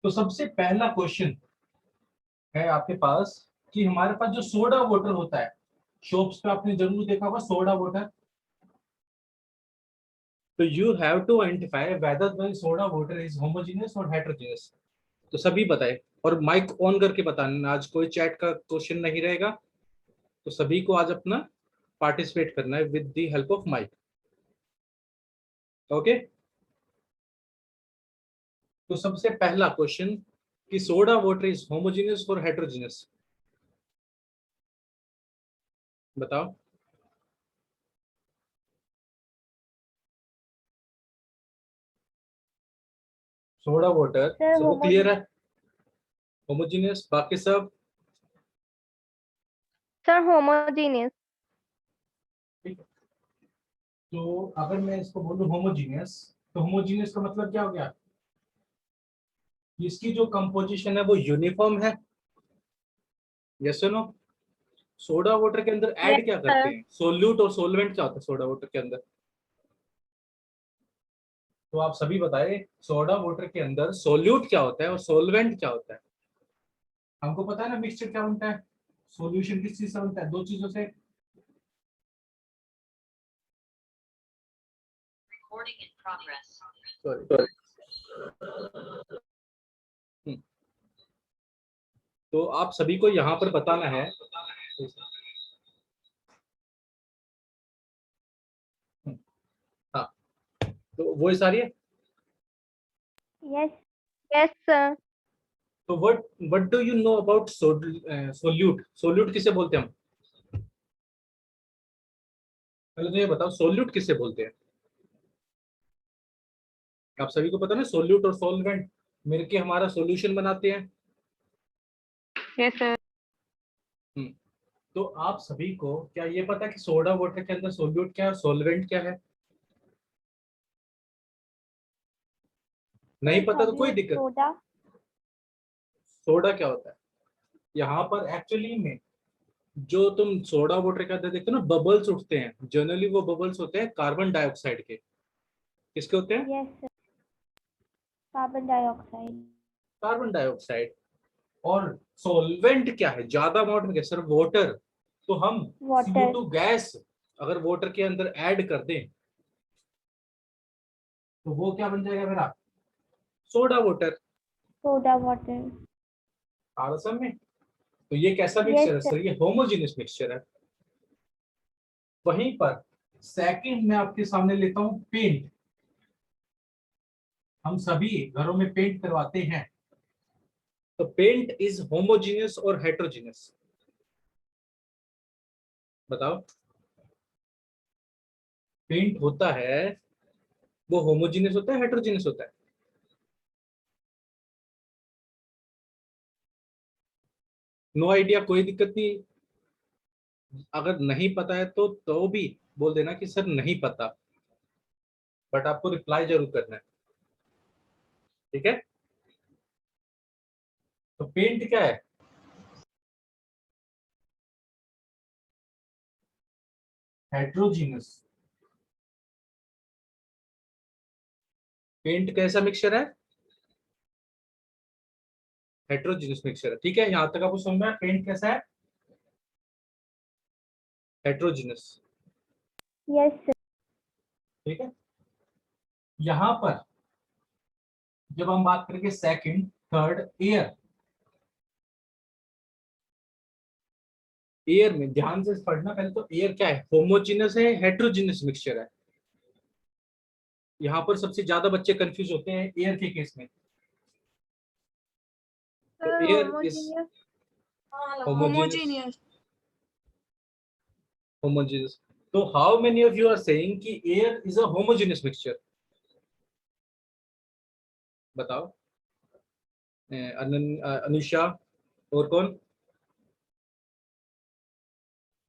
तो सबसे पहला क्वेश्चन है आपके पास कि हमारे पास जो सोडा वाटर होता है, शॉप्स पे आपने जरूर देखा होगा सोडा वाटर। तो you have to identify whether the soda water is homogeneous और हेटेरोजेनियस। तो सभी बताए, और माइक ऑन करके बताना, आज कोई चैट का क्वेश्चन नहीं रहेगा। तो सभी को आज अपना पार्टिसिपेट करना है with the help of mic. Okay. तो सबसे पहला क्वेश्चन कि सोडा वाटर इज होमोजेनियस और हेटेरोजेनियस, बताओ। सोडा वाटर सर सबको क्लियर है? होमोजेनियस, बाकी सब? Sir homogeneous. ठीक है। तो अगर मैं इसको बोलूं होमोजीनियस, तो होमोजीनियस का मतलब क्या हो गया? इसकी जो कंपोजिशन है वो यूनिफॉर्म है। यस और नो? सोडा वाटर के अंदर यस ऐड क्या करते सर। हैं? सोल्यूट और सोलवेंट क्या होता है सोडा वाटर के अंदर? तो आप सभी बताएं, सोडा वाटर के अंदर सोल्यूट क्या होता है और सोलवेंट क्या होता है? हमको पता है ना मिक्सचर क्या बनता है, सॉल्यूशन किस चीज से बनता है? दो चीजों से। सॉरी। तो आप सभी को यहाँ पर बताना है। हाँ, तो वो सारी है। Yes yes sir. तो what do you know about solute? Solute किसे बोलते हैं हम? पहले तो ये बताओ, सोल्यूट किसे बोलते हैं? आप सभी को पता ना, सोल्यूट और सॉल्वेंट मिलके हमारा सॉल्यूशन बनाते हैं। Yes sir. हम्म, तो आप सभी को क्या ये पता है कि सोडा वाटर के अंदर सोल्यूट क्या है और सॉल्वेंट क्या है? नहीं पता तो कोई दिक्कत। सोडा। सोडा क्या होता है यहाँ पर एक्चुअली में? जो तुम सोडा वाटर के अंदर देखते हो ना, बबल्स उठते हैं, जनरली वो बबल्स होते हैं कार्बन डाइऑक्साइड के। किसके होते हैं? Yes sir. Carbon dioxide. Carbon dioxide. और सॉल्वेंट क्या है ज्यादा अमाउंट में? क्या सर? वाटर। तो हम वाटर। CO2 गैस अगर वाटर के अंदर ऐड कर दें तो वो क्या बन जाएगा मेरा? Soda water. Soda water. आरसम में। तो ये कैसा यस मिक्सचर है सर। सर? ये होमोजेनियस मिक्सचर है। वहीं पर सेकंड मैं आपके सामने लेता हूं पेंट। हम सभी घरों में पेंट करवाते हैं। तो पेंट इज होमोजेनियस और हेटेरोजेनियस, बताओ। पेंट होता है वो होमोजेनियस होता है हेटेरोजेनियस होता है? नो आइडिया, कोई दिक्कत नहीं। अगर नहीं पता है तो भी बोल देना कि सर नहीं पता, बट आपको रिप्लाई जरूर करना है। ठीक है। तो पेंट क्या है? हेट्रोजीनस। पेंट कैसा मिक्सचर है? हेट्रोजीनस मिक्सचर है। ठीक है, यहां तक आपको समझ में आया पेंट कैसा है? हेट्रोजीनस। Yes sir. ठीक है। यहां पर जब हम बात करेंगे सेकंड थर्ड एयर, एयर में ध्यान से पढ़ना पहले। तो एयर क्या है? होमोजीनस है, हेट्रोजीनस मिक्सचर है। यहाँ पर सबसे ज्यादा बच्चे कंफ्यूज होते हैं एयर के केस में। तो sir air is homogeneous. Homogeneous. Homogeneous. तो how many of you are saying कि air is a homogeneous mixture? बताओ। अनुषा और कौन?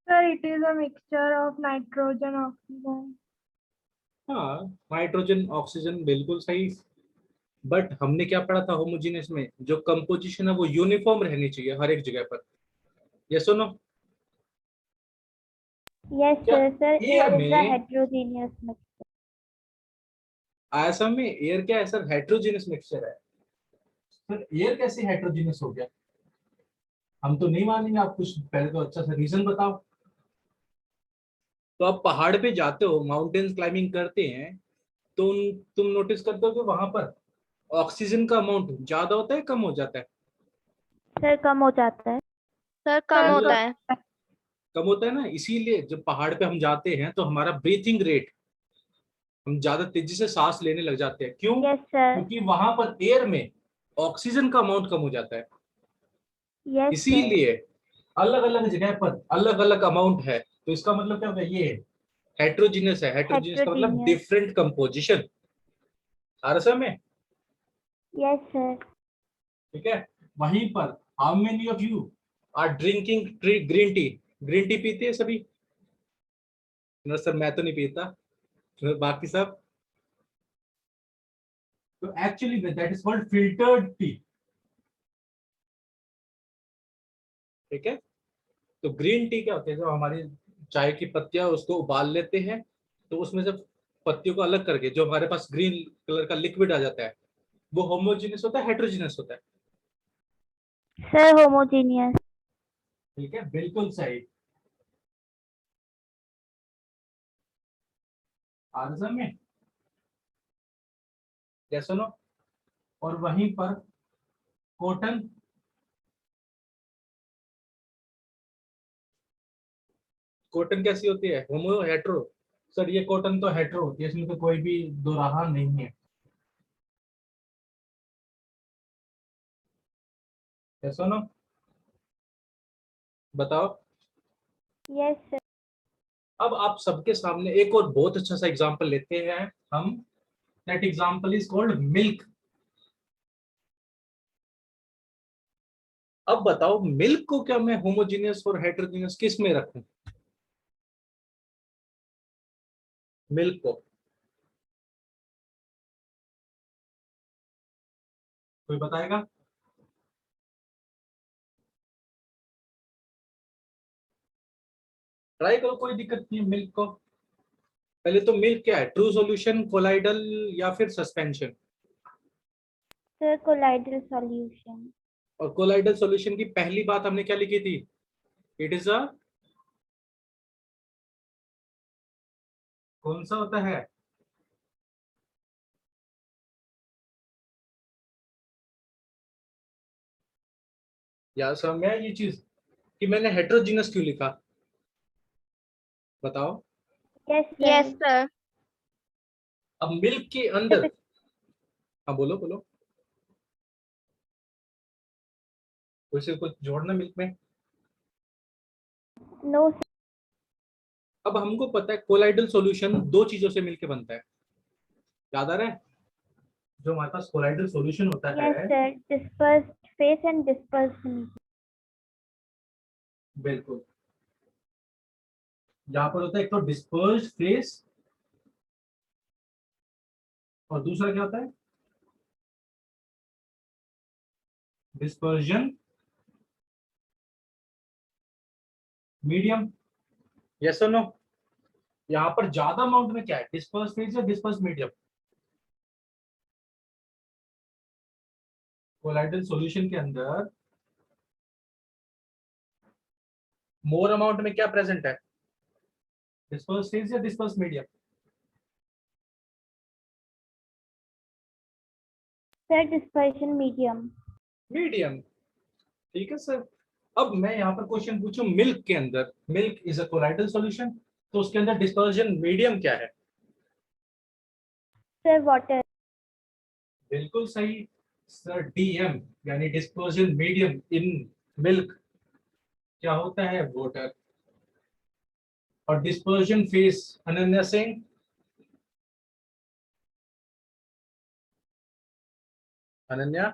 Sir it is a mixture of nitrogen oxygen. हाँ, नाइट्रोजन ऑक्सीजन, बिल्कुल सही। बट हमने क्या पढ़ा था होमोजीनियस में? जो कंपोजिशन है वो यूनिफॉर्म रहनी चाहिए हर एक जगह पर। ये सुनो, यस क्या sir. Sir air air is अ में हेट्रोजीनियस मिक्सचर। आया समझ में? एयर क्या है सर? हेट्रोजीनियस मिक्सचर है। सर एयर कैसे हेट्रोजीनियस हो गया? हम तो नहीं मानेंगे, आप कुछ पहले तो अच्छा सा रीजन बताओ। तो आप पहाड़ पे जाते हो, माउंटेन क्लाइंबिंग करते हैं, तो तुम नोटिस करते हो कि वहां पर ऑक्सीजन का अमाउंट ज्यादा होता है, कम हो जाता है? सर कम हो जाता है। सर कम सर होता मतलब है। कम होता है ना, इसीलिए जब पहाड़ पे हम जाते हैं तो हमारा ब्रीथिंग रेट, हम ज्यादा तेजी से सांस लेने लग जाते हैं। क्यों? Yes sir. क्योंकि वहां पर एयर में ऑक्सीजन का अमाउंट कम हो जाता है। Yes sir. इसीलिए अलग अलग जगह पर अलग अलग अमाउंट है, तो इसका मतलब क्या होगा? ये हेट्रोजीनियस है। हेट्रोजीनियस का मतलब हेट्रोजीनियस। Different composition. आ रहा समझ में? Yes sir. ठीक है। वहीं पर how many of you are drinking green tea? Green tea पीते हैं सभी? नो सर, मैं तो नहीं पीता। तो बाकी सब? तो actually that is called filtered T. ठीक है। तो ग्रीन टी क्या होती है? जब हमारी चाय की पत्तियां, उसको उबाल लेते हैं, तो उसमें से पत्तियों को अलग करके जो हमारे पास ग्रीन कलर का लिक्विड आ जाता है, वो होमोजीनियस होता है, हेट्रोजीनियस होता है? Sir homogeneous. ठीक है, बिल्कुल सही। आंसर में क्या सुनो। और वहीं पर कॉटन, कॉटन कैसी होती है? होमो हेट्रो? सर ये कॉटन तो हेट्रो होती है, इसमें तो कोई भी दो राह नहीं है। क्या सुनो, बताओ। Yes sir. अब आप सबके सामने एक और बहुत अच्छा सा एग्जांपल लेते हैं हम। That example is called milk. अब बताओ, मिल्क को क्या मैं होमोजीनियस और हेट्रोजीनियस किस में रखूं? मिल्क को कोई बताएगा? ट्राई करो, कोई दिक्कत नहीं है मिल्क को। पहले तो मिल्क क्या है? ट्रू सॉल्यूशन, कोलाइडल, या फिर सस्पेंशन? Sir colloidal solution. और कोलाइडल सॉल्यूशन की पहली बात हमने क्या लिखी थी? इट इज अ, कौन सा होता है? याद समझ में आया ये चीज कि मैंने हेट्रोजीनियस क्यों लिखा? बताओ। Yes yes sir. सर। अब मिल्क के अंदर, हाँ बोलो बोलो, वैसे कुछ जोड़ना मिल्क में? नो। अब हमको पता है कोलाइडल सॉल्यूशन दो चीजों से मिलके बनता है। याद आ रहा है? जो हमारे पास कोलाइडल सॉल्यूशन होता यस है, sir, dispersed phase and dispersed. बिल्कुल, यहाँ पर होता है एक तो डिस्पर्स्ड फेस, और दूसरा क्या होता है? Dispersion medium. यस और नो? यहाँ पर ज्यादा अमाउंट में क्या है? डिस्पर्स फेज या डिस्पर्स मीडियम? कोलाइडल सॉल्यूशन के अंदर मोर अमाउंट में क्या प्रेजेंट है? डिस्पर्स फेज या disperse medium? Sir dispersion medium. Medium. ठीक है सर। अब मैं यहाँ पर क्वेश्चन पूछूं, मिल्क के अंदर, milk is a colloidal solution, तो उसके अंदर डिस्पर्जन मीडियम क्या है? Sir water. बिल्कुल सही सर, डीएम, यानी डिस्पर्जन मीडियम इन मिल्क क्या होता है? वाटर। और डिस्पर्जन फेस, अनन्या सिंह? अनन्या?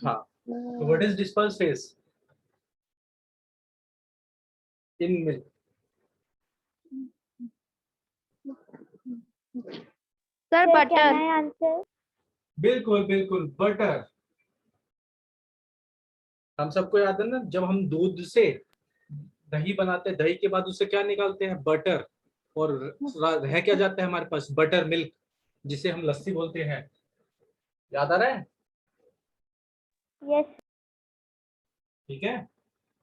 हाँ, तो what is disperse face in milk? Sir sir can butter. I answer? बिल्कुल बिल्कुल, बटर। हम सबको याद है ना, जब हम दूध से दही बनाते हैं, दही के बाद उससे क्या निकालते हैं? बटर। और रह क्या जाता है हमारे पास, बटर मिल्क, जिसे हम लस्सी बोलते हैं। याद आ रहा है? Yes. ठीक है,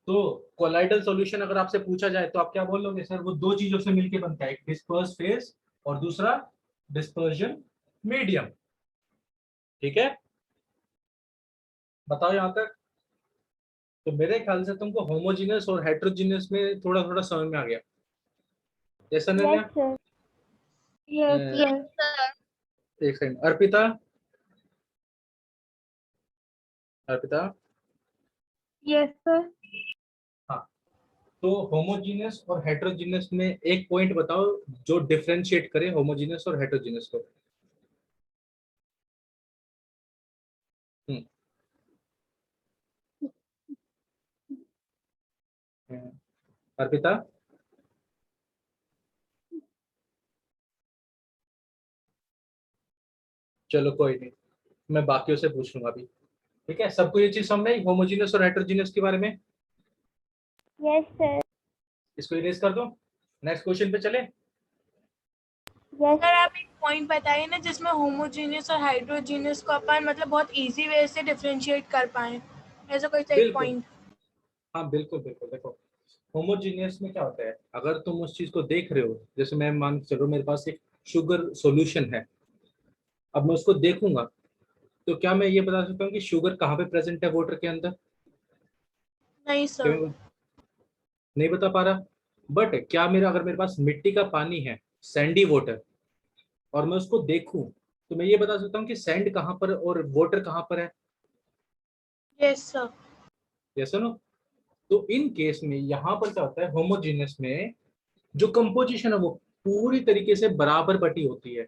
तो कोलाइडल सॉल्यूशन अगर आपसे पूछा जाए तो आप क्या बोलोगे? सर वो दो चीजों से मिलके बनता है, एक डिस्पर्स फेज और दूसरा डिस्पर्जन मीडियम। ठीक है, बताओ यहाँ तक। तो मेरे ख्याल से तुमको होमोजीनियस और हेट्रोजीनियस में थोड़ा थोड़ा समझ में आ गया। जैसा Yes, sir. Yes. yes sir एक second, Arpita, Arpita. Yes, sir. हाँ, तो होमोजीनियस और हेट्रोजीनियस में एक पॉइंट बताओ जो डिफरेंशिएट करे होमोजीनियस और हेट्रोजीनियस को। हम्म, अर्पिता। चलो कोई नहीं, मैं बाकियों से पूछ लूंगा अभी। ठीक है, सबको ये चीज समझ में आई होमोजीनियस और हेट्रोजीनियस के बारे में? Yes, sir. इसको इरेज कर दो, नेक्स्ट क्वेश्चन पे चले। Yes. सर आप एक पॉइंट बताइए ना जिसमें होमोजीनियस और हाइड्रोजीनियस को अपन मतलब बहुत इजी वे से डिफरेंशिएट कर पाए, ऐसा कोई सा एक बिल्कुल, पॉइंट। हाँ बिल्कुल बिल्कुल। देखो, होमोजीनियस में क्या होता है, अगर तुम उस चीज को देख रहे हो, जैसे मैं मान के चलो मेरे पास एक शुगर सॉल्यूशन है, अब मैं उसको देखूंगा तो क्या मैं ये बता सकता हूँ कि शुगर कहाँ पे प्रेजेंट है वाटर के अंदर? नहीं क्या सर। मैं नहीं बता पा रहा? बट क्या मेरा, अगर मेरे पास मिट्टी का पानी है, सैंडी वाटर, और मैं उसको देखूं तो मैं ये बता सकता हूँ कि सैंड कहाँ पर और वाटर कहाँ पर है? Yes sir. Yes no? तो इन केस में यहाँ पर क्या होता है, होमोजीनियस में जो कंपोजिशन है वो पूरी तरीके से बराबर बटी होती है।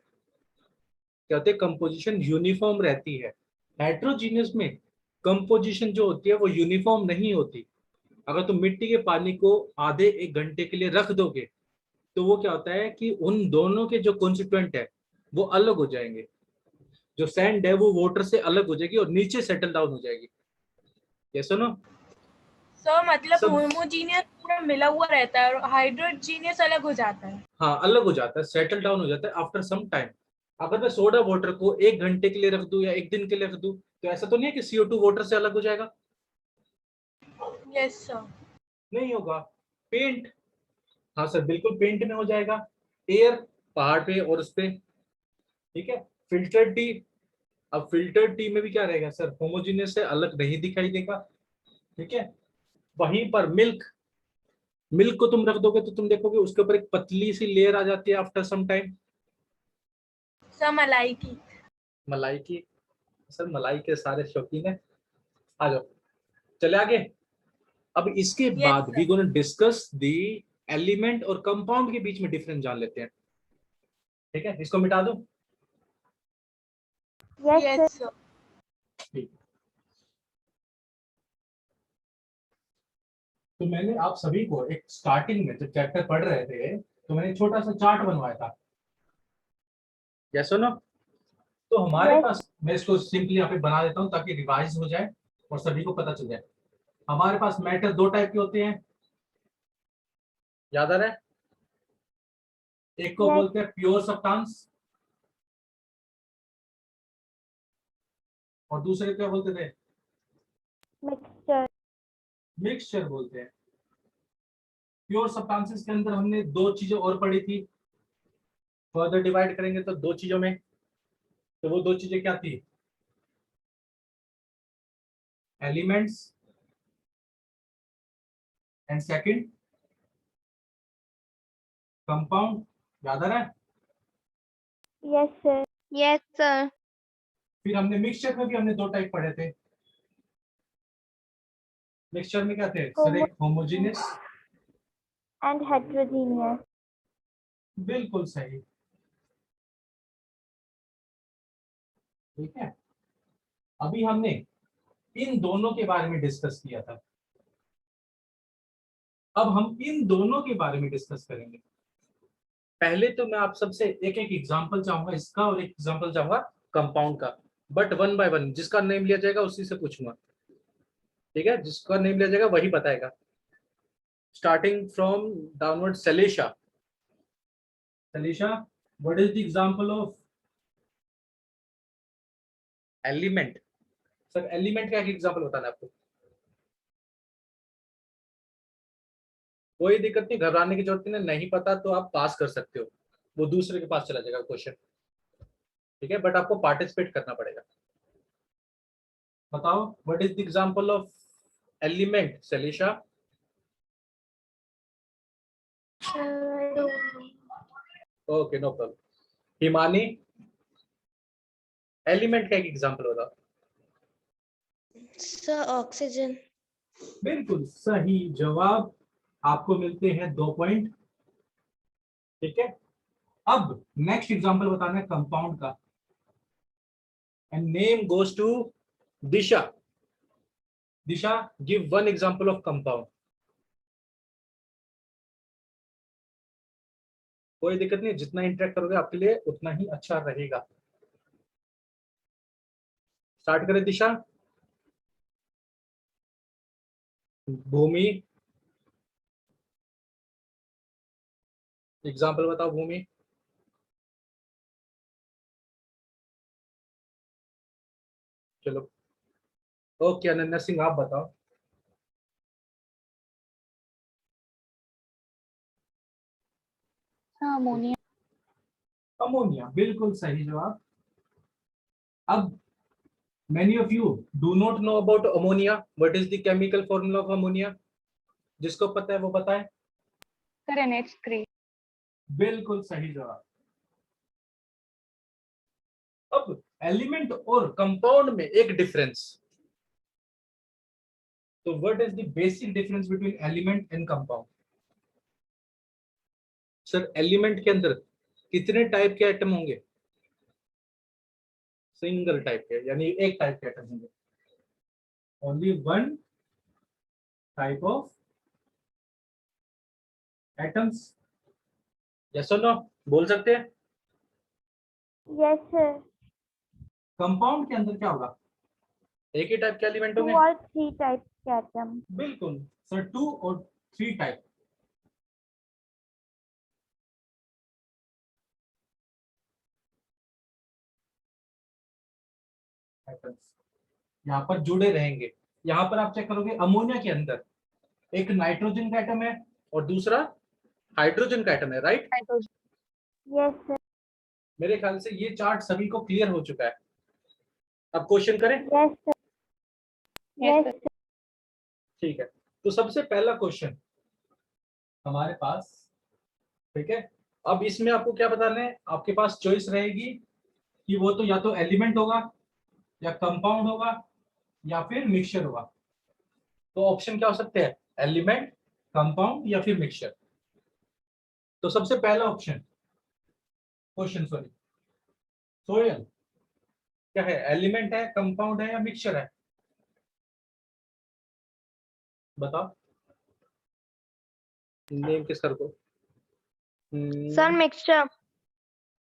क्या होते हैं, कंपोजिशन यूनिफॉर्म रहती है। हेट्रोजीनियस में कंपोजिशन जो होती है वो यूनिफॉर्म नहीं होती। अगर तुम मिट्टी के पानी को आधे एक घंटे के लिए रख दोगे तो वो क्या होता है कि उन दोनों के जो कॉन्स्टिट्यूएंट है वो अलग हो जाएंगे। जो सैंड है वो वाटर से अलग हो जाएगी और नीचे सेटल डाउन हो जाएगी। ये सुनो, सर मतलब सब, होमोजीनियस पूरा मिला हुआ रहता है और हाइड्रोजीनियस अलग हो जाता है। हाँ अलग हो जाता है, सेटल डाउन हो जाता है आफ्टर सम टाइम। अगर मैं सोडा वाटर को एक घंटे के लिए रख दूं या एक दिन के लिए रख दूं तो ऐसा तो नहीं है कि CO2 वाटर से अलग हो जाएगा? Yes sir. नहीं होगा। पेंट, हाँ सर बिल्कुल पेंट में हो जाएगा। एयर, पहाड़ पे और उस पे। ठीक है, फिल्टर्ड टी, अब फिल्टर्ड टी में भी क्या रहेगा सर, होमोजीनियस से अलग नहीं दिखाई देगा। ठीक है, वहीं पर मिल्क, मिल्क को तुम रख दोगे तो तुम देखोगे उसके ऊपर एक पतली सी लेयर आ जाती है आफ्टर सम टाइम। सर मलाई की। मलाई की, सर मलाई के सारे शौकीन है। आ जाओ, चले आगे। अब इसके यस बाद we sir. Gonna discuss the element और कंपाउंड के बीच में डिफरेंस जान लेते हैं। ठीक है, इसको मिटा दो। Yes, sir. Yes sir. ठीक, तो मैंने आप सभी को एक स्टार्टिंग में जब चैप्टर पढ़ रहे थे तो मैंने एक छोटा सा चार्ट बनवाया था। यस सुनो, तो हमारे Yes. पास, मैं इसको सिंपली यहाँ पे बना देता हूँ ताकि रिवाइज हो जाए और सभी को पता चल जाए। हमारे पास मैटर दो टाइप के होते हैं, याद आ रहा है? एक को Yes. बोलते हैं प्योर सब्सटेंस और दूसरे को क्या बोलते थे? Mixture. मिक्सचर बोलते हैं। प्योर सब्सटेंसेस के अंदर हमने दो चीजें और पढ़ी थी, फर्दर डिवाइड करेंगे तो दो चीजों में, तो वो दो चीजें क्या थी? Elements and second compound. याद आ रहा है? Yes, sir. yes sir फिर हमने मिक्सचर में भी हमने दो टाइप पढ़े थे। मिक्सचर में क्या थे सर? Homo एक होमोजीनियस, and heterogeneous. बिल्कुल सही। ठीक है, अभी हमने इन दोनों के बारे में डिस्कस किया था, अब हम इन दोनों के बारे में डिस्कस करेंगे। पहले तो मैं आप सबसे एक एक एग्जांपल चाहूंगा इसका और एक एग्जांपल चाहूंगा कंपाउंड का, बट वन बाय वन, जिसका नेम लिया जाएगा उसी से पूछूंगा। ठीक है, जिसका नेम लिया जाएगा वही बताएगा। Starting from downward, Salisha. Salisha, what is the example of element? Sir element का एक एग्जांपल बताना है आपको। कोई दिक्कत नहीं, घबराने की जरूरत नहीं, नहीं पता तो आप पास कर सकते हो, वो दूसरे के पास चला जाएगा क्वेश्चन, ठीक है, बट आपको पार्टिसिपेट करना पड़ेगा। बताओ what is the example of element Salisha? Okay no problem. Himani, element का एक एग्जांपल बताओ। Sir oxygen. बिल्कुल सही जवाब, आपको मिलते हैं 2 पॉइंट, ठीक है। अब नेक्स्ट एग्जांपल बताना है कंपाउंड का, and name goes to Disha. Disha, give 1 example of compound. कोई दिक्कत नहीं, जितना इंटरेक्ट करोगे आपके लिए उतना ही अच्छा रहेगा। स्टार्ट करें दिशा। भूमि, एग्जाम्पल बताओ भूमि। चलो ओके, अनन्या सिंह आप बताओ। अमोनिया। अमोनिया, बिल्कुल सही जवाब। अब many of you do not know about ammonia. What is the chemical formula of ammonia? जिसको पता है वो बताए। Sir NH3। बिल्कुल सही जवाब। अब एलिमेंट और कंपाउंड में एक डिफरेंस, तो what is the basic difference between element and compound? Sir element के अंदर कितने टाइप के एटम होंगे? सिंगल टाइप के, यानी एक टाइप के एटम होंगे, only 1 type of atoms. Yes और नो बोल सकते हैं। Yes sir. कंपाउंड के अंदर क्या होगा? एक ही टाइप के एलिमेंट 2 होंगे। और 3 टाइप के एटम। बिल्कुल सर, 2 और 3 टाइप। एटम्स यहाँ पर जुड़े रहेंगे। यहाँ पर आप चेक करोगे अमोनिया के अंदर एक नाइट्रोजन का एटम है और दूसरा हाइड्रोजन का एटम है, राइट? Yes sir. मेरे ख्याल से ये चार्ट सभी को क्लियर हो चुका है। अब क्वेश्चन करें? Yes sir. Yes sir. ठीक है, तो सबसे पहला क्वेश्चन हमारे पास, ठीक है। अब इसमें आपको क्या बताना है, आपके पास चॉइस रहेगी कि वो तो या तो एलिमेंट होगा या कंपाउंड होगा या फिर मिक्सचर होगा। तो ऑप्शन क्या हो सकते हैं? एलिमेंट, कंपाउंड या फिर मिक्सचर। तो सबसे पहला ऑप्शन क्वेश्चन, सॉरी सोयल, क्या है? एलिमेंट है, कंपाउंड है या मिक्सचर है? बताओ नेम किस सर को। Sir mixture.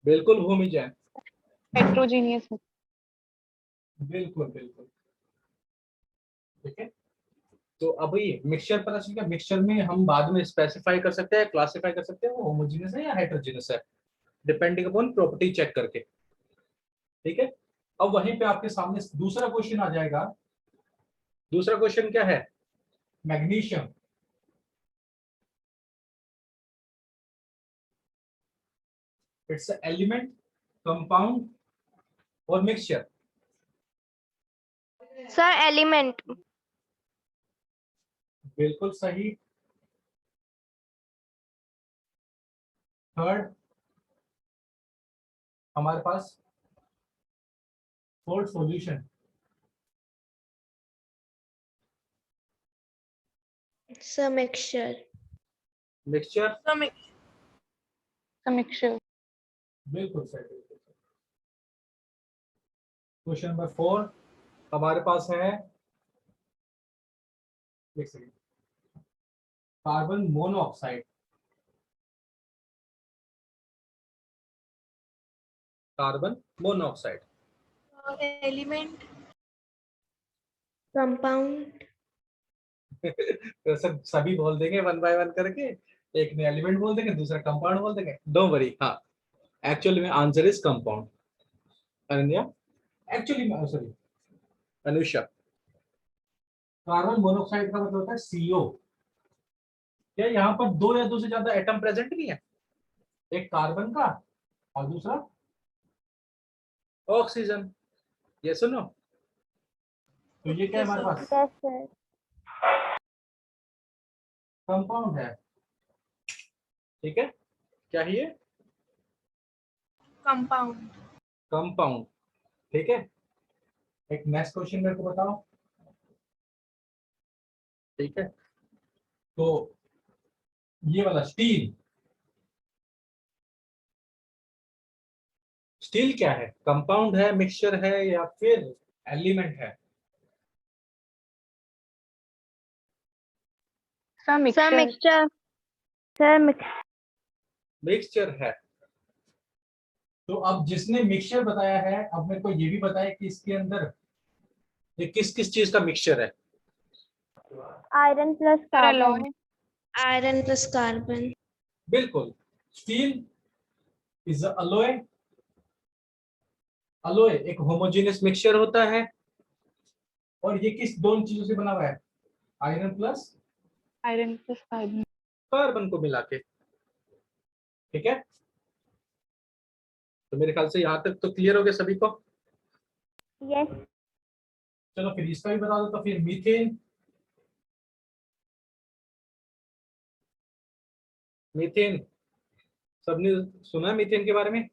बिल्कुल भूमि जैन, हेट्रोजीनियस। बिल्कुल बिल्कुल, ठीक है। तो अब ये मिक्सचर पता चल गया। मिक्सचर में हम बाद में स्पेसिफाई कर सकते हैं, क्लासिफाई कर सकते हैं वो होमोजेनियस है या हेटेरोजेनियस है, डिपेंडिंग अपॉन प्रॉपर्टी चेक करके, ठीक है। अब वहीं पे आपके सामने दूसरा क्वेश्चन आ जाएगा। दूसरा क्वेश्चन क्या है? मैग्नीशियम, इट्स एलिमेंट, कंपाउंड और मिक्सचर? Sir element. बिल्कुल सही। थर्ड हमारे पास fourth solution, sir mixture. Mixture? समीक्षक। बिल्कुल सही, बिल्कुल सही। क्वेश्चन नंबर 4 हमारे पास है, एक second, carbon monoxide. Carbon monoxide element. Compound. तो सब सभी बोल देंगे 1 बाय 1 करके, एक ने एलिमेंट बोल देंगे, दूसरा कंपाउंड बोल देंगे, डोंट वरी। हाँ, एक्चुअली में answer is compound. Ananya, actually sorry Anusha, carbon monoxide का मतलब होता है CO। क्या यहाँ पर दो या दो से ज्यादा एटम प्रेजेंट नहीं है? एक कार्बन का और दूसरा ऑक्सीजन। ये सुनो, तो ये क्या है हमारे पास? Yes, sir. कंपाउंड है। ठीक है, क्या है ये? कंपाउंड। कंपाउंड। ठीक है, एक नेक्स्ट क्वेश्चन मेरे को बताओ। ठीक है, तो ये वाला स्टील, स्टील क्या है? कंपाउंड है, मिक्सचर है, या फिर एलिमेंट है? Sir, mixture. Sir, मिक्सचर है। तो अब जिसने मिक्सचर बताया है, अब मेरे को ये भी बताया कि इसके अंदर ये किस किस चीज का मिक्सचर है? iron plus carbon. Iron plus carbon. बिल्कुल, स्टील इज अलोय। अलोय एक होमोजेनियस मिक्सचर होता है, और ये किस दोनों चीजों से बना हुआ है? Iron plus carbon. कार्बन को मिला के। ठीक है, तो मेरे ख्याल से यहाँ तक तो क्लियर हो गया सभी को। Yes. चलो फिर इसका भी बता दो। तो फिर मीथेन, मीथेन सबने सुना है मीथेन के बारे में?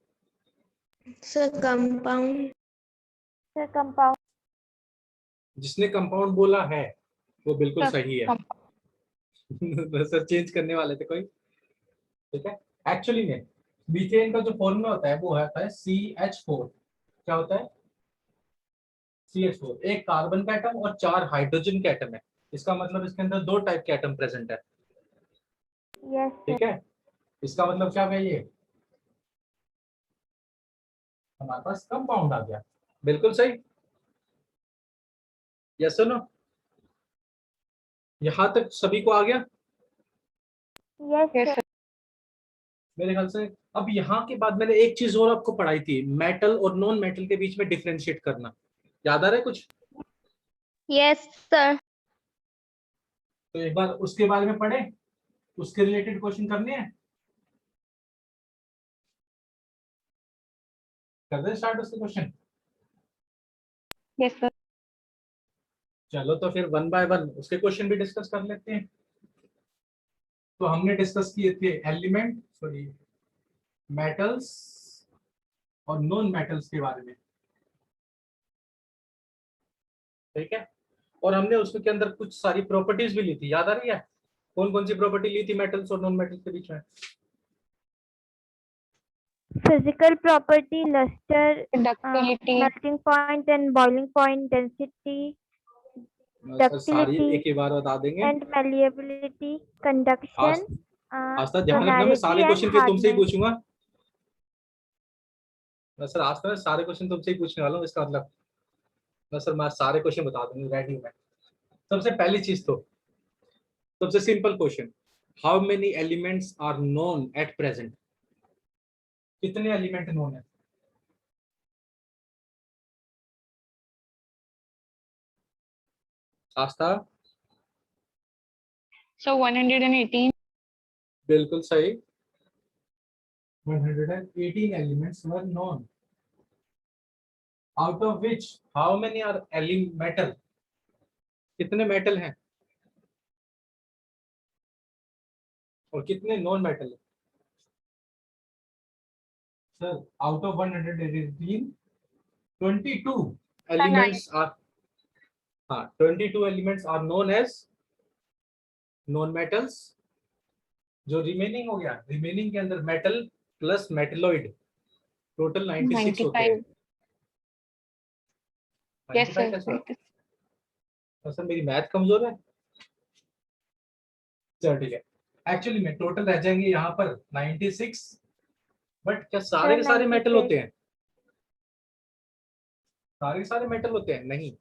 Sir, compound. Sir, compound. जिसने कंपाउंड बोला है वो बिल्कुल Sir, सही है। सर चेंज करने वाले थे कोई? ठीक है, एक्चुअली में मीथेन का जो फॉर्मूला होता है वो होता है CH4। क्या होता है? CH4 एक कार्बन का एटम और 4 हाइड्रोजन के एटम है। इसका मतलब इसके अंदर 2 टाइप के एटम प्रेजेंट है। Yes, sir. ठीक है, इसका मतलब क्या है? ये हमारे पास कंपाउंड आ गया। बिल्कुल सही। यस नो, यहां तक सभी को आ गया? Yes, sir. मेरे ख्याल से अब यहाँ के बाद मैंने एक चीज और आपको पढ़ाई थी, मेटल और नॉन मेटल के बीच में डिफरेंशिएट करना। याद आ रहा है कुछ? Yes, sir. तो एक बार उसके बारे में पढ़े, उसके रिलेटेड क्वेश्चन करने हैं। कर दे स्टार्ट उसके क्वेश्चन। Yes, sir. चलो तो फिर वन बाय वन उसके क्वेश्चन भी डिस्कस कर लेते हैं। तो हमने डिस्कस किए थे एलिमेंट, सॉरी मेटल्स और नॉन मेटल्स के बारे में। ठीक है, और हमने उसके अंदर कुछ सारी प्रॉपर्टीज भी ली थी। याद आ रही है? कौन कौन सी प्रॉपर्टी ली थी मेटल्स और नॉन मेटल्स के बीच में? Physical property, luster, Ductility. melting point and boiling point, density, sir सारी ductility एक ही बार बता देंगे। and malleability, conduction, आज तक ध्यान रखना, मैं polarity सारे and क्वेश्चन फिर तुमसे ही hardness. पूछूंगा। मैं सर आज तक सारे क्वेश्चन तुमसे ही पूछने वाला हूँ, इसका मतलब मैं सर मैं सारे क्वेश्चन बता दूंगा, रेडी हूँ मैं। सबसे पहली चीज तो सबसे simple question, how many elements are known at present? कितने एलिमेंट नोन है? आस्था, So 118. बिल्कुल सही। 118 elements were known, out of which how many are metal? कितने मेटल हैं और कितने नॉन मेटल है? Sir out of 118 22 elements are, हाँ 22 elements are known as non metals. जो रिमेनिंग हो गया, रिमेनिंग के अंदर मेटल प्लस मेटलॉइड टोटल 96 होते हैं। 95. Yes, 95 sir. कैसे? सर मेरी मैथ कमजोर है। चलो ठीक है, एक्चुअली में टोटल रह जाएंगे यहाँ पर 96। बट क्या सारे के सारे मेटल होते हैं? सारे के सारे मेटल होते हैं? नहीं,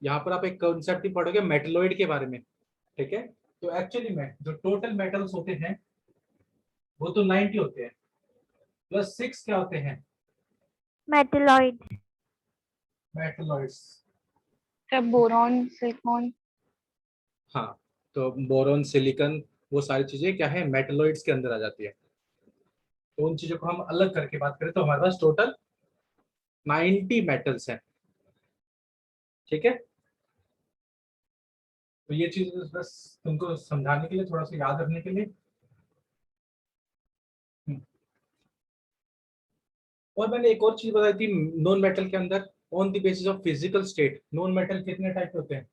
यहाँ पर आप एक कॉन्सेप्ट ही पढ़ोगे मेटलॉइड के बारे में। ठीक है, तो एक्चुअली में जो टोटल मेटल्स होते हैं वो तो 90 होते हैं, +6 क्या होते हैं? Metalloid. मेटलॉइड्स। Boron, silicon. हाँ, तो बोरॉन, सिलिकॉन, वो सारी चीजें क्या है, मेटलॉइड्स के अंदर आ जाती है। तो उन चीजों को हम अलग करके बात करें तो हमारे पास टोटल 90 मेटल्स हैं। ठीक है, तो ये चीज बस तुमको समझाने के लिए, थोड़ा सा याद रखने के लिए। और मैंने एक और चीज बताई थी नॉन मेटल के अंदर, on the basis of physical state non metal कितने टाइप के होते हैं?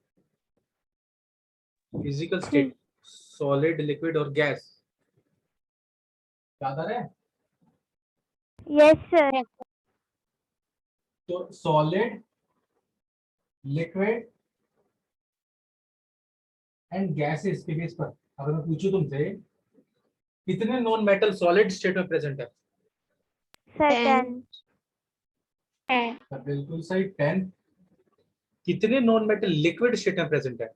फिजिकल स्टेट, सॉलिड, लिक्विड और गैस। याद आ रहा है? Yes, sir. तो सॉलिड, लिक्विड एंड गैसेस के बेस पर अगर मैं पूछूं तुमसे कितने नॉन मेटल सॉलिड स्टेट में प्रेजेंट है? Sir, 10. तो बिल्कुल सही, 10। कितने नॉन मेटल लिक्विड स्टेट में प्रेजेंट है?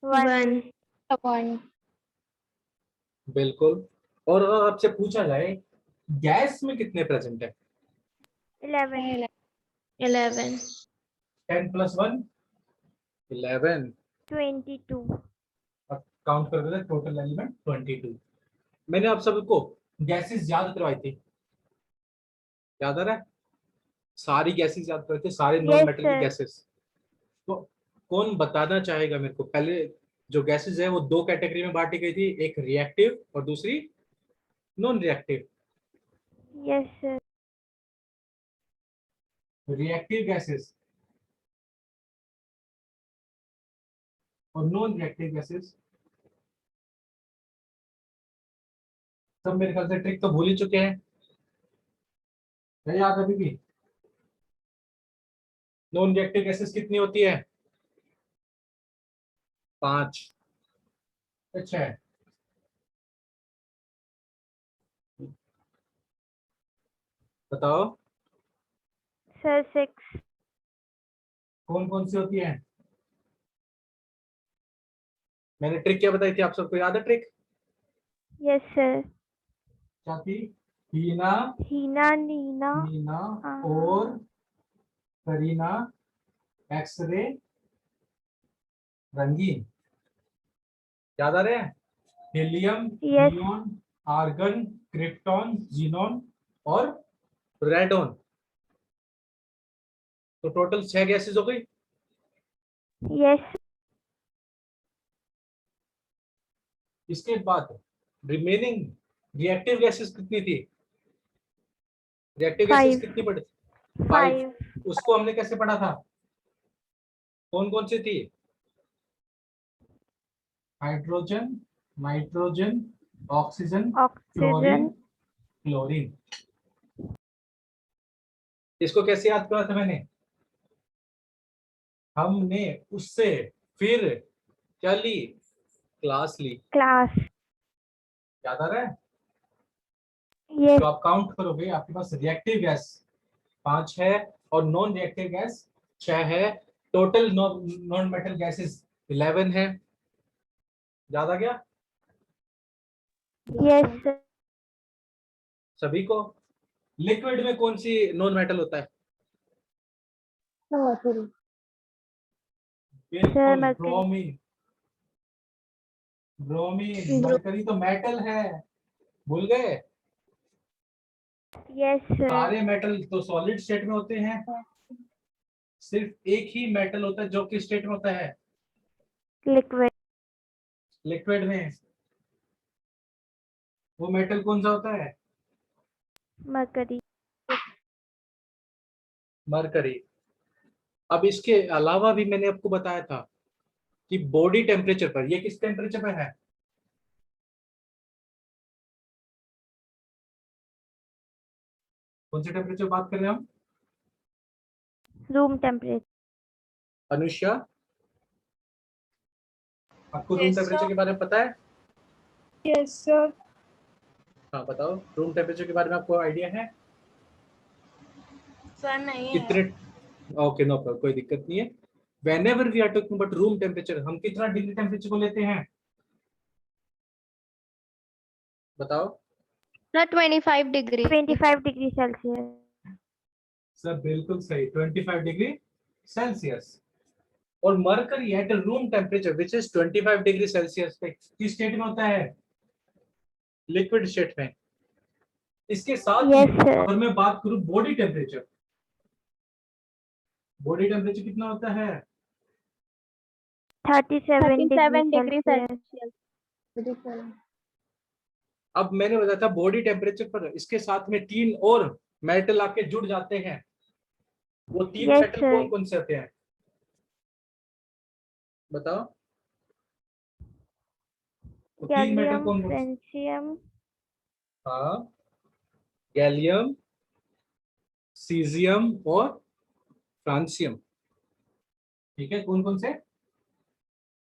1. वन। बिल्कुल। और अगर आपसे पूछा जाए गैस में कितने प्रेजेंट है? 11. 11। 10 + 1 11। 22. अब काउंट कर देते टोटल एलिमेंट 22। मैंने आप सबको गैसेस याद करवाई थी, याद आ रहा है? सारी गैसेस याद करवाई थी, सारे नॉन Yes, मेटल की sir. गैसेस। तो कौन बताना चाहेगा मेरे को? पहले जो गैसेस है वो दो कैटेगरी में बांटी गई थी, एक रिएक्टिव और दूसरी non reactive. Yes, sir. Reactive gases और नॉन रिएक्टिव गैसेस। सब मेरे ख्याल से ट्रिक तो भूल ही चुके हैं, है याद अभी भी? नॉन रिएक्टिव गैसेस कितनी होती है? 5। अच्छा है, बताओ Sir, 6. कौन कौन सी होती है? मैंने ट्रिक क्या बताई थी, आप सबको याद है ट्रिक? Yes, sir. क्या थी? हीना, Hina, Nina. मीना हाँ। और करीना, एक्सरे, रंगीन। याद आ रहे हैं? Helium, Yes. Neon, argon, krypton, xenon और रेडॉन। तो टोटल 6 गैसेस हो गई। Yes. इसके बाद रिमेनिंग रिएक्टिव गैसेस कितनी थी? Reactive gases 5. कितनी पड़ी? 5। 5. उसको हमने कैसे पढ़ा था? कौन कौन सी थी? Hydrogen, nitrogen, oxygen, chlorine, Oxygen. Chlorine. इसको कैसे याद करा था मैंने? हमने उससे फिर क्या ली? क्लास ली। Class. याद आ रहा है? Yes. तो आप काउंट करोगे, आपके पास रिएक्टिव गैस 5 है और नॉन रिएक्टिव गैस 6 है। टोटल नॉन मेटल गैसेस 11 है। याद आ गया Yes, sir. सभी को? लिक्विड में कौन सी नॉन मेटल होता है? बिल्कुल, mercury. ब्रोमीन। ब्रोमीन, मरकरी तो मेटल है, भूल गए? Yes, sir. सारे मेटल तो सॉलिड स्टेट में होते हैं, सिर्फ एक ही मेटल होता है जो किस स्टेट में होता है? Liquid. लिक्विड में। वो मेटल कौन सा होता है? Mercury. मरकरी। अब इसके अलावा भी मैंने आपको बताया था कि बॉडी टेम्परेचर पर, ये किस टेम्परेचर पर है? कौन से टेम्परेचर बात कर रहे हैं हम? Room temperature. अनुष्या, आपको रूम Yes, टेम्परेचर sir. के बारे में पता है? Yes, sir. हाँ बताओ, रूम टेम्परेचर के बारे में आपको आइडिया है? सर नहीं कितने? है। ओके, नो प्रॉब्लम, कोई दिक्कत नहीं है। whenever we are talking about room temperature, हम कितना डिग्री टेम्परेचर को लेते हैं? बताओ। Sir, 25 degree. 25 degree Celsius. Sir बिल्कुल सही, 25 डिग्री सेल्सियस। और mercury at room temperature which is 25 degree Celsius पे किस स्टेट में होता है? लिक्विड स्टेट में। इसके साथ Yes, ही sir. अगर मैं बात करूं बॉडी टेम्परेचर, बॉडी टेम्परेचर कितना होता है? 37 37 degree degree Celsius. Celsius. अब मैंने बताया था बॉडी टेम्परेचर पर इसके साथ में 3 और मेटल आके जुड़ जाते हैं। वो 3 Yes, मेटल sir. कौन कौन से होते हैं बताओ? वो 3 मेटल Gallium, कौन कौन से? francium. हाँ, गैलियम, सीजियम और फ्रांसियम। ठीक है, कौन कौन से?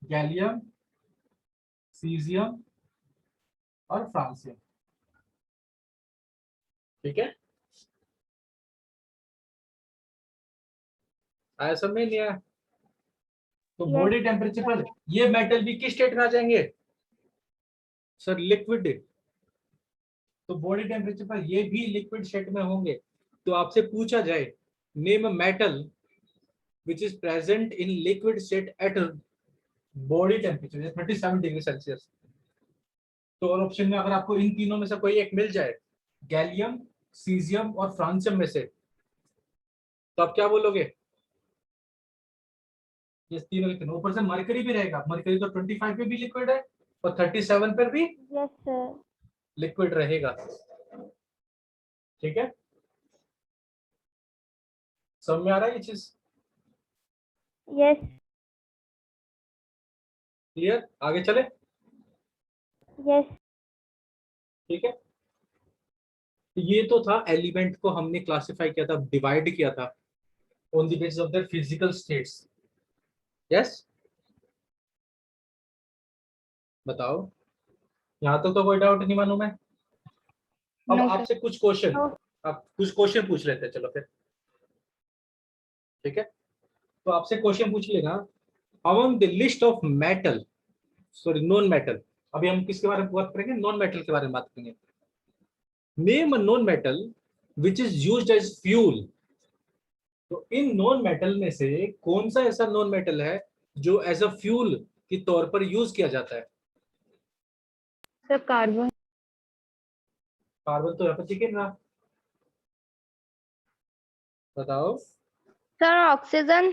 गैलियम, सीजियम और फ्रांसियम। ठीक है, आया समझ में नहीं आया? तो Yes. बॉडी टेम्परेचर पर ये मेटल भी किस स्टेट में आ जाएंगे? Sir liquid. तो बॉडी टेम्परेचर पर ये भी लिक्विड स्टेट में होंगे। तो आपसे पूछा जाए name a metal which is present in liquid state at body temperature 37 degree Celsius, तो और ऑप्शन में अगर आपको इन तीनों में से कोई एक मिल जाए, गैलियम, सीजियम और फ्रांसियम में से, तो आप क्या बोलोगे? ये तीनों के तीनों। ऊपर से मरकरी भी रहेगा, मरकरी तो 25 पे भी लिक्विड है और 37 पर भी Yes, sir. लिक्विड रहेगा। ठीक है, समझ में आ रहा है ये चीज? Yes. क्लियर? आगे चले? Yes. ठीक है, ये तो था एलिमेंट को हमने क्लासिफाई किया था, डिवाइड किया था on the basis of their physical states. Yes, बताओ, यहां तक तो कोई डाउट नहीं मानूं मैं? अब No, sir. आपसे कुछ क्वेश्चन, No. आप कुछ क्वेश्चन पूछ लेते हैं, चलो फिर। ठीक है, तो आपसे क्वेश्चन पूछ लेना, among the list of metal, sorry non metal, अभी हम किसके बारे में बात करेंगे? नॉन मेटल के बारे में बात करेंगे। Name a non metal which is used as fuel. तो इन नॉन मेटल में से कौन सा ऐसा नॉन मेटल है जो एज अ फ्यूल के तौर पर यूज किया जाता है? Sir, carbon. कार्बन तो यहाँ पर दिख रहा, बताओ। Sir, oxygen.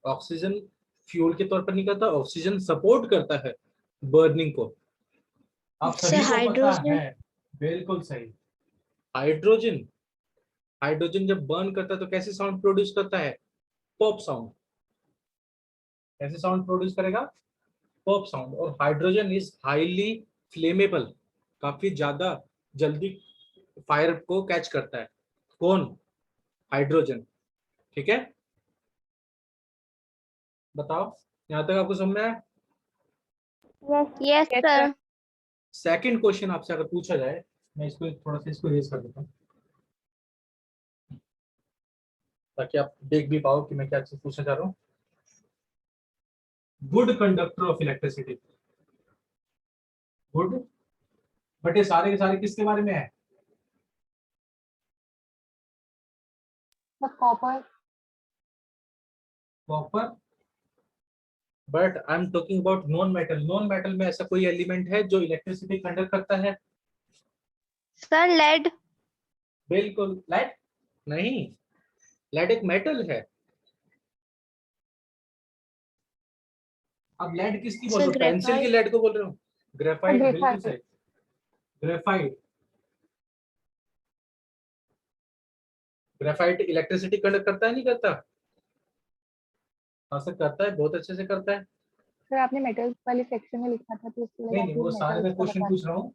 ऑक्सीजन फ्यूल के तौर पर नहीं करता, ऑक्सीजन सपोर्ट करता है बर्निंग को। आप Sir, सभी को पता hydrogen. है, बिल्कुल सही। हाइड्रोजन, हाइड्रोजन जब बर्न करता है तो कैसे साउंड प्रोड्यूस करता है? Pop sound. कैसे साउंड प्रोड्यूस करेगा? Pop sound. और हाइड्रोजन इज हाईली फ्लेमेबल, काफी ज्यादा जल्दी फायर को कैच करता है। कौन? हाइड्रोजन। ठीक है, बताओ, यहां तक आपको समझ में आया? Yes. Yes, sir. Second question आपसे अगर पूछा जाए, मैं इसको थोड़ा सा इसको रेज कर देता हूँ ताकि आप देख भी पाओ कि मैं क्या चीज पूछना चाह रहा हूँ। Good conductor of electricity, good, but ये सारे के सारे किसके बारे में है? The copper. Copper. But I am talking about non metal. Non metal में ऐसा कोई एलिमेंट है जो इलेक्ट्रिसिटी कंडक्ट करता है? Sir, lead. बिल्कुल, लेड नहीं, लेड एक मेटल है। अब लेड किसकी बोल रहे हो? पेंसिल की लेड को बोल रहे हो? ग्रेफाइट, बिल्कुल सही, ग्रेफाइट। ग्रेफाइट इलेक्ट्रिसिटी कंडक्ट करता है नहीं करता? हाँ सर, करता है, बहुत अच्छे से करता है। सर आपने मेटल्स वाले सेक्शन में लिखा था तो इसके लिए नहीं, वो सारे मैं क्वेश्चन पूछ रहा हूँ।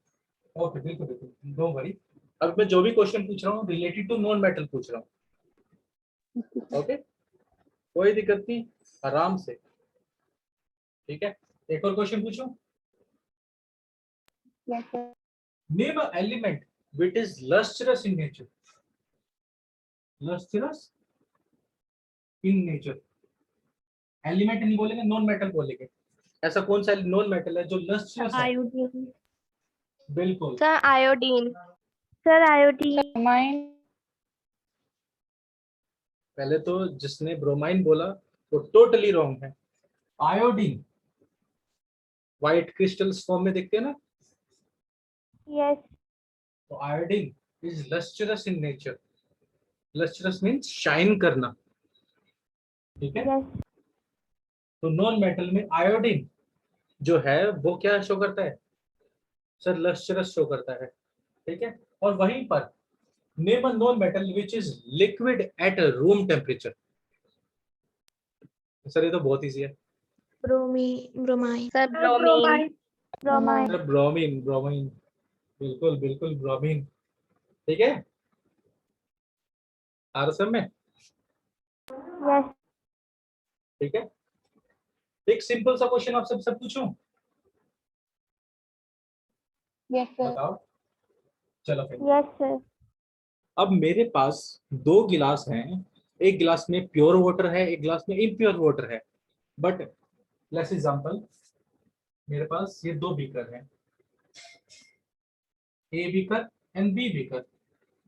ओके, बिल्कुल बिल्कुल, डोंट वरी। अब मैं जो भी क्वेश्चन पूछ रहा हूँ रिलेटेड टू नॉन मेटल पूछ रहा हूँ। ओके, कोई दिक्कत नहीं, आराम से। ठीक है, एक और क्वेश्चन पूछूं। Name a element which is lustrous in nature. Lustrous in nature, element नहीं बोलेंगे, नॉन मेटल बोलेंगे। ऐसा कौन सा नॉन मेटल है जो लस्ट्रस है? Iodine. बिल्कुल। Sir iodine. Sir, iodine. Bromine. पहले तो जिसने ब्रोमाइन बोला वो टोटली रॉन्ग है। आयोडीन व्हाइट क्रिस्टल्स फॉर्म में दिखते हैं ना, Yes. तो iodine is lustrous in nature. Lustrous means shine करना, ठीक है। Yes. तो नॉन मेटल में आयोडीन जो है वो क्या शो करता है सर? लस्ट्रस शो करता है, ठीक है। और वहीं पर name a non metal which is liquid at room temperature. Sir ये तो बहुत इजी है। Bromine. Sir Sir, bromine. bromine. Sir bromine, bromine, बिल्कुल बिल्कुल ब्रोमीन, ठीक है। आरएसएम में, Yes. ठीक है। एक सिंपल सा क्वेश्चन आप सबसे पूछूं, Yes, sir. बताओ। चलो फिर, Yes, sir. अब मेरे पास दो गिलास हैं, एक गिलास में प्योर वाटर है, एक गिलास में इम्प्योर वाटर है। बट लेट्स एग्जांपल, मेरे पास ये दो बीकर हैं, A beaker and B beaker.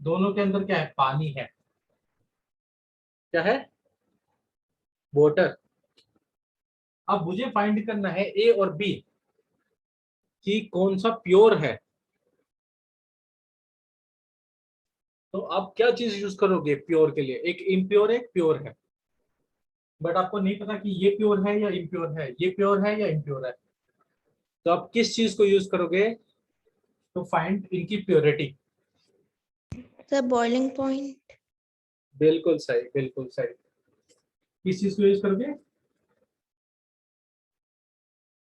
दोनों के अंदर क्या है? पानी है। क्या है? वाटर। अब मुझे फाइंड करना है ए और बी कि कौन सा प्योर है। तो आप क्या चीज यूज करोगे प्योर के लिए? एक इम्प्योर है, एक प्योर है। बट आपको नहीं पता कि ये प्योर है या इम्प्योर है, ये प्योर है या इम्प्योर है। तो आप किस चीज को यूज करोगे टू फाइंड इनकी प्योरिटी? Sir boiling point. बिल्कुल सही, बिल्कुल सही। किस चीज को यूज करोगे?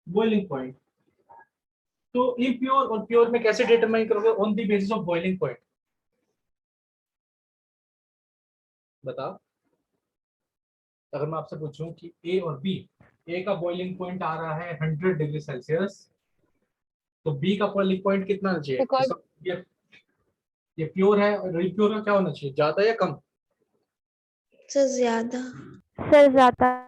Boiling point. तो इम्प्योर और प्योर में कैसे डिटरमाइन करोगे? On the basis of boiling point. बताओ। अगर मैं आपसे पूछूं कि ए और बी, ए का बॉइलिंग पॉइंट आ रहा है 100 डिग्री सेल्सियस, तो बी का बॉइलिंग पॉइंट कितना होना चाहिए? Because- ये प्योर है और इम्प्योर का क्या होना चाहिए, ज्यादा या कम? सर ज्यादा। Sir, ज़्यादा.